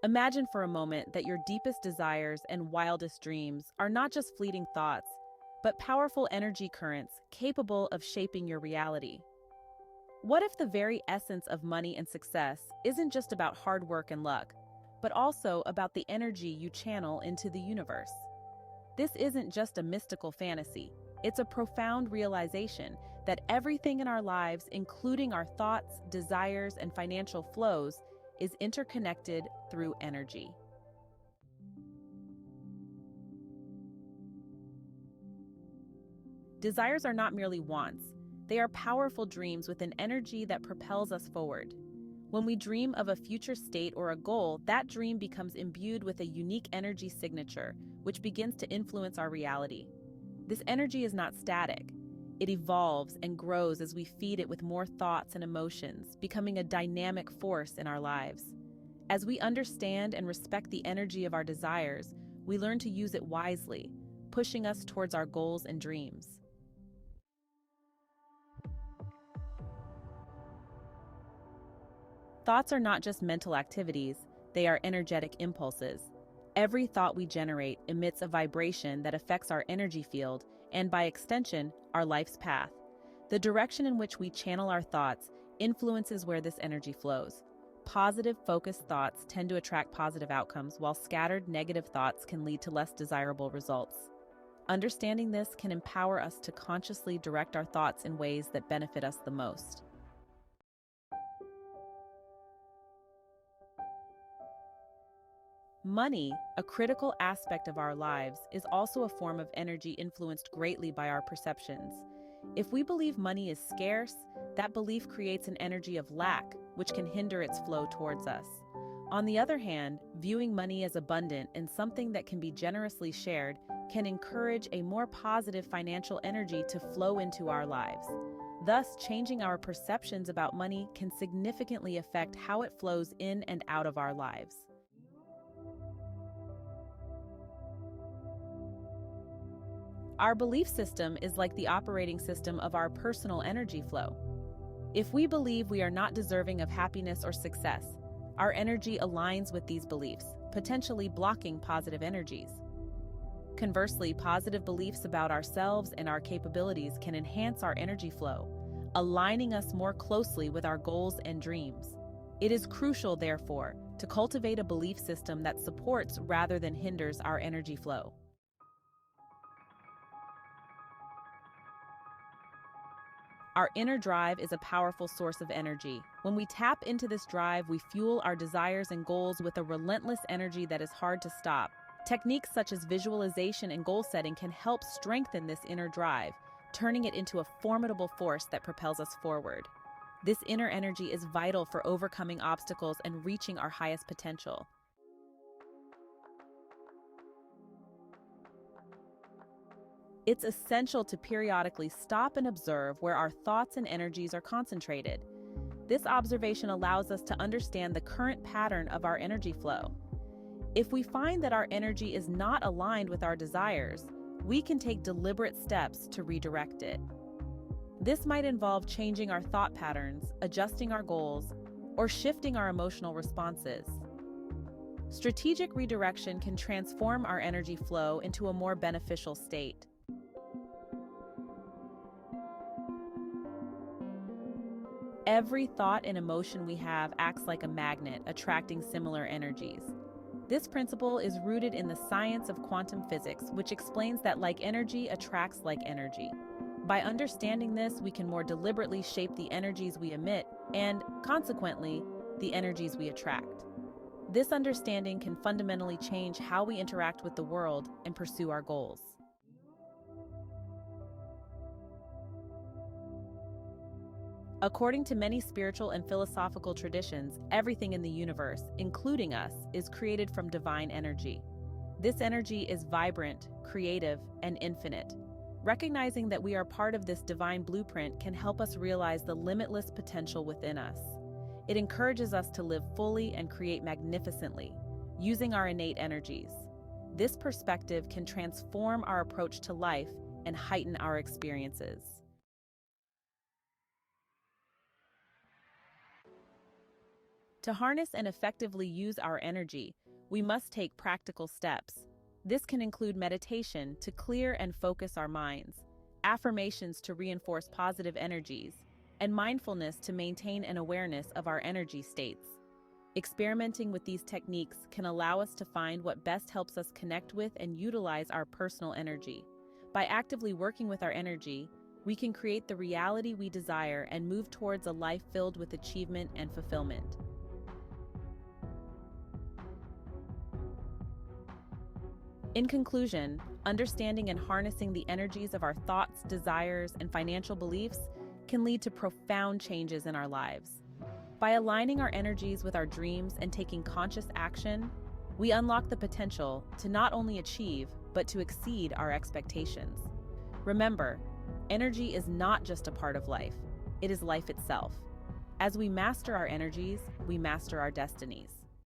Imagine for a moment that your deepest desires and wildest dreams are not just fleeting thoughts, but powerful energy currents capable of shaping your reality. What if the very essence of money and success isn't just about hard work and luck, but also about the energy you channel into the universe? This isn't just a mystical fantasy. It's a profound realization that everything in our lives, including our thoughts, desires, and financial flows, is interconnected through energy. Desires are not merely wants. They are powerful dreams with an energy that propels us forward. When we dream of a future state or a goal, that dream becomes imbued with a unique energy signature, which begins to influence our reality. This energy is not static. It evolves and grows as we feed it with more thoughts and emotions, becoming a dynamic force in our lives. As we understand and respect the energy of our desires, we learn to use it wisely, pushing us towards our goals and dreams. Thoughts are not just mental activities, they are energetic impulses. Every thought we generate emits a vibration that affects our energy field and, by extension, our life's path. The direction in which we channel our thoughts influences where this energy flows. Positive, focused thoughts tend to attract positive outcomes, while scattered, negative thoughts can lead to less desirable results. Understanding this can empower us to consciously direct our thoughts in ways that benefit us the most. Money, a critical aspect of our lives, is also a form of energy influenced greatly by our perceptions. If we believe money is scarce, that belief creates an energy of lack, which can hinder its flow towards us. On the other hand, viewing money as abundant and something that can be generously shared can encourage a more positive financial energy to flow into our lives. Thus, changing our perceptions about money can significantly affect how it flows in and out of our lives. Our belief system is like the operating system of our personal energy flow. If we believe we are not deserving of happiness or success, our energy aligns with these beliefs, potentially blocking positive energies. Conversely, positive beliefs about ourselves and our capabilities can enhance our energy flow, aligning us more closely with our goals and dreams. It is crucial, therefore, to cultivate a belief system that supports rather than hinders our energy flow. Our inner drive is a powerful source of energy. When we tap into this drive, we fuel our desires and goals with a relentless energy that is hard to stop. Techniques such as visualization and goal setting can help strengthen this inner drive, turning it into a formidable force that propels us forward. This inner energy is vital for overcoming obstacles and reaching our highest potential. It's essential to periodically stop and observe where our thoughts and energies are concentrated. This observation allows us to understand the current pattern of our energy flow. If we find that our energy is not aligned with our desires, we can take deliberate steps to redirect it. This might involve changing our thought patterns, adjusting our goals, or shifting our emotional responses. Strategic redirection can transform our energy flow into a more beneficial state. Every thought and emotion we have acts like a magnet, attracting similar energies. This principle is rooted in the science of quantum physics, which explains that like energy attracts like energy. By understanding this, we can more deliberately shape the energies we emit and, consequently, the energies we attract. This understanding can fundamentally change how we interact with the world and pursue our goals. According to many spiritual and philosophical traditions, everything in the universe, including us, is created from divine energy. This energy is vibrant, creative, and infinite. Recognizing that we are part of this divine blueprint can help us realize the limitless potential within us. It encourages us to live fully and create magnificently, using our innate energies. This perspective can transform our approach to life and heighten our experiences. To harness and effectively use our energy, we must take practical steps. This can include meditation to clear and focus our minds, affirmations to reinforce positive energies, and mindfulness to maintain an awareness of our energy states. Experimenting with these techniques can allow us to find what best helps us connect with and utilize our personal energy. By actively working with our energy, we can create the reality we desire and move towards a life filled with achievement and fulfillment. In conclusion, understanding and harnessing the energies of our thoughts, desires, and financial beliefs can lead to profound changes in our lives. By aligning our energies with our dreams and taking conscious action, we unlock the potential to not only achieve, but to exceed our expectations. Remember, energy is not just a part of life, it is life itself. As we master our energies, we master our destinies.